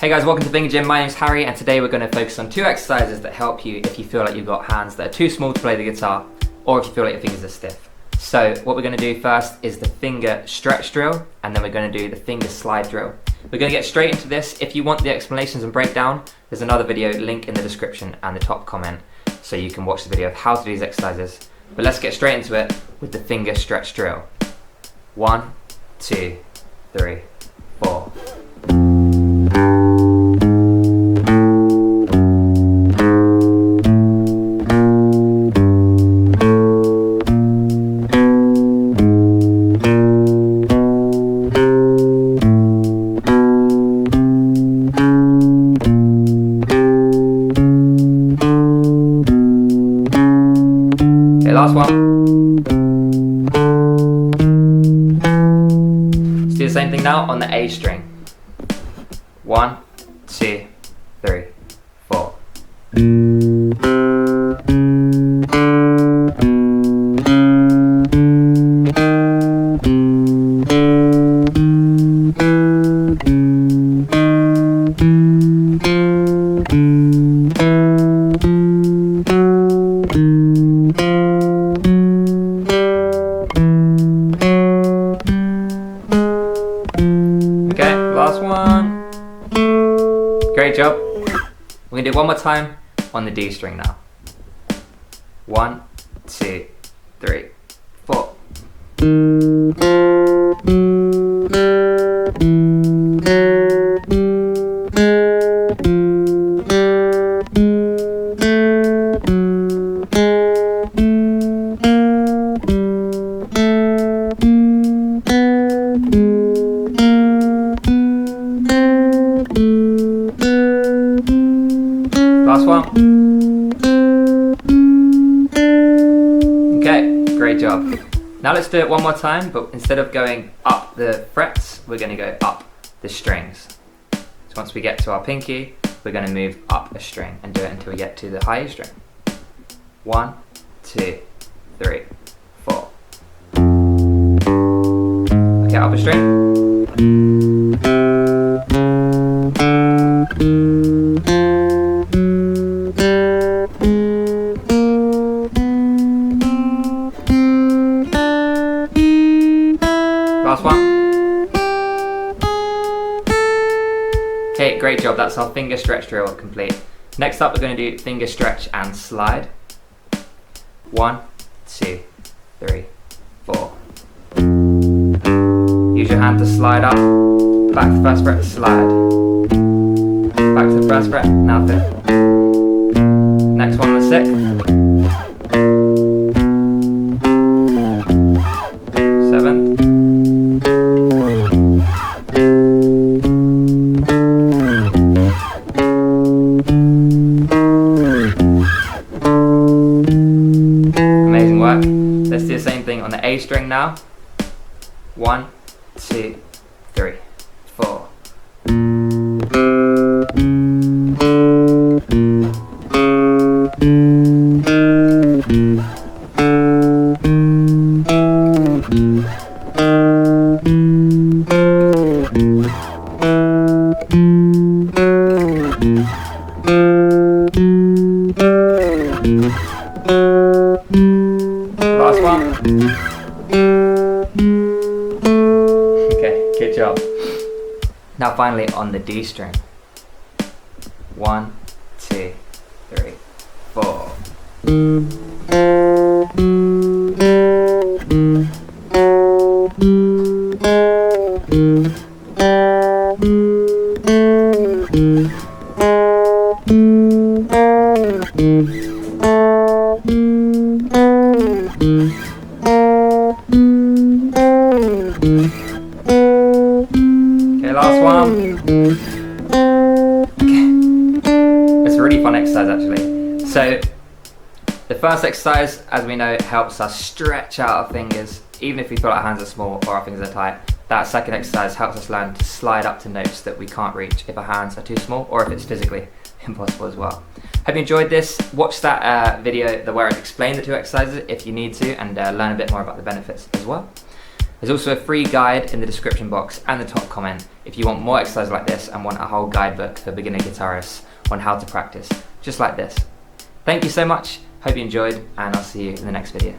Hey guys, welcome to Finger Gym. My name's Harry and today we're going to focus on two exercises that help you if you feel like you've got hands that are too small to play the guitar or if you feel like your fingers are stiff. So what we're going to do first is the finger stretch drill and then we're going to do the finger slide drill. We're going to get straight into this. If you want the explanations and breakdown, there's another video link in the description and the top comment so you can watch the video of how to do these exercises. But let's get straight into it with the finger stretch drill. 1, 2, 3, 4. Last one. Let's do the same thing now on the A string. 1, 2, 3, 4. Okay, last one. Great job. We're gonna do it one more time on the D string now. 1, 2, 3, 4. Last one. Okay, great job. Now let's do it one more time, but instead of going up the frets, we're going to go up the strings. So once we get to our pinky, we're going to move up a string and do it until we get to the high string. 1, 2, 3, 4. Okay, up a string. Last one. Okay, great job. That's our finger stretch drill complete. Next up, we're going to do finger stretch and slide. 1, 2, 3, 4. Use your hand to slide up. Back to the first fret, slide. Back to the first fret, now fifth. Next one, the sixth. 7th. Amazing work. Let's do the same thing on the A string now. 1, 2, 3, 4. Last one. Okay, good job. Now finally on the D string. 1, 2, 3, 4. Okay, last one. Okay. It's a really fun exercise actually. So the first exercise, as we know, helps us stretch out our fingers, even if we feel our hands are small or our fingers are tight. That second exercise helps us learn to slide up to notes that we can't reach if our hands are too small or if it's physically impossible as well. Hope you enjoyed this. Watch that video where I explain the two exercises if you need to and learn a bit more about the benefits as well. There's also a free guide in the description box and the top comment if you want more exercises like this and want a whole guidebook for beginner guitarists on how to practice, just like this. Thank you so much, hope you enjoyed, and I'll see you in the next video.